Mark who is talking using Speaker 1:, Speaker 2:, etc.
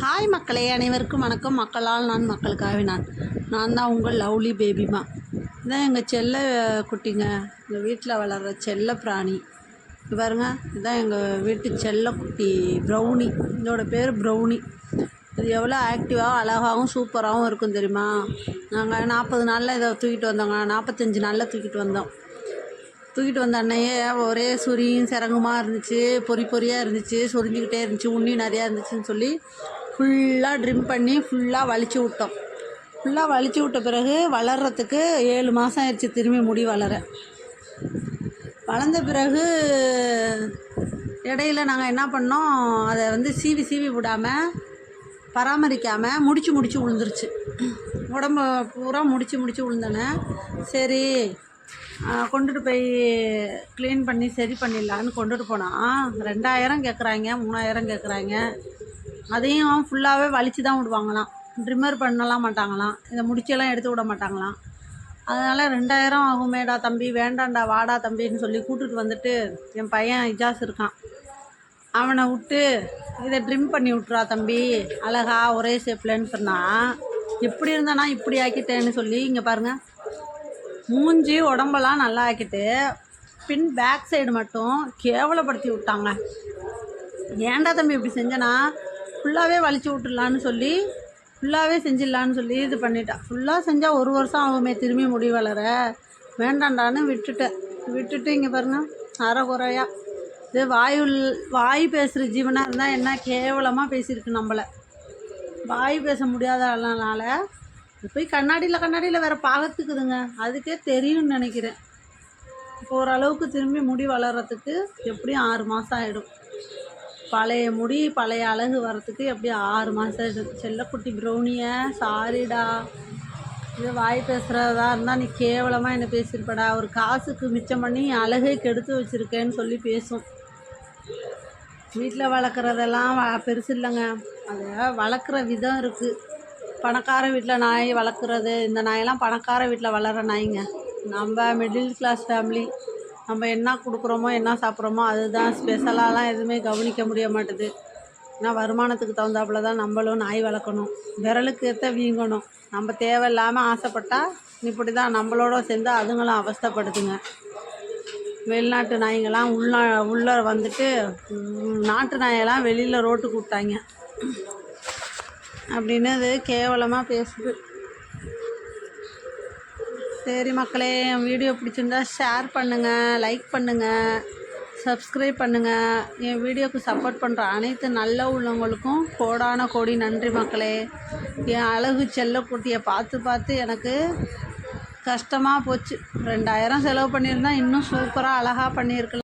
Speaker 1: Hi மக்களே, அனைவருக்கும் வணக்கம். மக்களால் நான், மக்களுக்காக நான் தான் உங்கள் லவ்லி பேபிமா. இதான் எங்கள் செல்ல குட்டிங்க, எங்கள் வீட்டில் வளர்கிற செல்ல பிராணி. இது பாருங்க, இதுதான் எங்கள் வீட்டு செல்ல குட்டி ப்ரௌனி. இதோட பேர் ப்ரௌனி. இது எவ்வளோ ஆக்டிவாகவும் அழகாகவும் சூப்பராகவும் இருக்கும் தெரியுமா? நாங்கள் 40 நாளில் இதை தூக்கிட்டு வந்தோங்க. 45 நாளில் தூக்கிட்டு வந்த அன்னையே ஒரே சுரியும் சிறங்குமாக இருந்துச்சு, பொறியாக இருந்துச்சு, சொரிஞ்சிக்கிட்டே இருந்துச்சு, உண்ணி நிறையா இருந்துச்சுன்னு சொல்லி ஃபுல்லாக ட்ரிம் பண்ணி ஃபுல்லாக வலிச்சு விட்டோம். ஃபுல்லாக வலிச்சு விட்ட பிறகு வளர்கிறதுக்கு 7 மாதம் ஆயிடுச்சு. திரும்பி முடி வளர்ந்த பிறகு இடையில நாங்கள் என்ன பண்ணோம், அதை சீவி விடாமல் பராமரிக்காமல் முடிச்சு விழுந்துருச்சு. உடம்பு பூரா முடிச்சு விழுந்தோன்னே சரி கொண்டுட்டு போய் க்ளீன் பண்ணி சரி பண்ணிடலான்னு கொண்டுட்டு போனால் 2000 கேட்குறாங்க, 3000 கேட்குறாங்க. அதையும் ஃபுல்லாகவே வலிச்சு தான் விடுவாங்களாம், ட்ரிம்மர் பண்ணலாம் மாட்டாங்களாம், இதை முடிச்செல்லாம் எடுத்து விட மாட்டாங்களாம். அதனால் 2000 ஆகுமேடா தம்பி, வேண்டாண்டா வாடா தம்பின்னு சொல்லி கூப்பிட்டுட்டு வந்துட்டு என் பையன் இஜாஸ் இருக்கான், அவனை விட்டு இதை ட்ரிம் பண்ணி விட்றா தம்பி அழகா ஒரே ஷேப்லன்னு சொன்னால், எப்படி இருந்தானா இப்படி ஆக்கிட்டேன்னு சொல்லி இங்கே பாருங்கள், மூஞ்சி உடம்பெல்லாம் நல்லா ஆக்கிட்டு பின் பேக் சைடு மட்டும் கேவலப்படுத்தி விட்டாங்க. ஏன்டா தம்பி இப்படி செஞ்சனா, ஃபுல்லாகவே வலிச்சு விட்டுடலான்னு சொல்லி ஃபுல்லாகவே செஞ்சிடலான்னு சொல்லி இது பண்ணிட்டான். ஃபுல்லாக செஞ்சால் 1 வருஷம் ஆகுமே திரும்பி முடி வளர, வேண்டாண்டான்னு விட்டுட்டு இங்கே பாருங்கள் அரைகுறையா இது வாய் பேசுகிற ஜீவனாக இருந்தால் என்ன கேவலமாக பேசியிருக்கு நம்மளை. வாய் பேச முடியாதனால போய் கண்ணாடியில் வேறு பார்த்துக்குதுங்க, அதுக்கே தெரியும்னு நினைக்கிறேன். இப்போ ஓரளவுக்கு திரும்பி முடி வளர்கிறதுக்கு எப்படியும் 6 மாதம் ஆகிடும். பழைய முடி பழைய அழகு வர்றதுக்கு எப்படியும் 6 மாதம் ஆகிடும். செல்லக்குட்டி ப்ரௌனியை சாரிடா, இது வாய் பேசுகிறதா இருந்தால் நீ கேவலமாக என்ன பேசியிருப்படா, ஒரு காசுக்கு மிச்சம் பண்ணி அழகை கெடுத்து வச்சுருக்கேன்னு சொல்லி பேசும். வீட்டில் வளர்க்குறதெல்லாம் பெருசு இல்லைங்க, அதை வளர்க்குற விதம் இருக்குது. பணக்கார வீட்டில் நாய் வளர்க்குறது, இந்த நாயெல்லாம் பணக்கார வீட்டில் வளர்கிற நாய்ங்க. நம்ம மிடில் கிளாஸ் ஃபேமிலி, நம்ம என்ன கொடுக்குறோமோ என்ன சாப்பிட்றோமோ அதுதான், ஸ்பெஷலாலாம் எதுவுமே கவனிக்க முடிய மாட்டுது. ஏன்னா வருமானத்துக்கு தகுந்தாப்புல தான் நம்மளும் நாய் வளர்க்கணும், விரலுக்கு ஏற்ற வீங்கணும். நம்ம தேவையில்லாமல் ஆசைப்பட்டால் இப்படி தான் நம்மளோட சேர்ந்து அதுங்களும் அவஸ்தைப்படுதுங்க. வெளிநாட்டு நாய்ங்கள்லாம் உள்ளே வந்துட்டு நாட்டு நாயெல்லாம் வெளியில் ரோட்டுக்கு விட்டாங்க அப்படின்னு அது கேவலமாக பேசுது. சரி மக்களே, என் வீடியோ பிடிச்சிருந்தா ஷேர் பண்ணுங்கள், லைக் பண்ணுங்கள், சப்ஸ்கிரைப் பண்ணுங்கள். என் வீடியோவுக்கு சப்போர்ட் பண்ணுற அனைத்து நல்ல உள்ளவங்களுக்கும் கோடான கோடி நன்றி மக்களே. என் அழகு செல்லக்குட்டியை பார்த்து எனக்கு கஷ்டமாக போச்சு. 2000 செலவு பண்ணியிருந்தா இன்னும் சூப்பராக அழகாக பண்ணியிருக்கலாம்.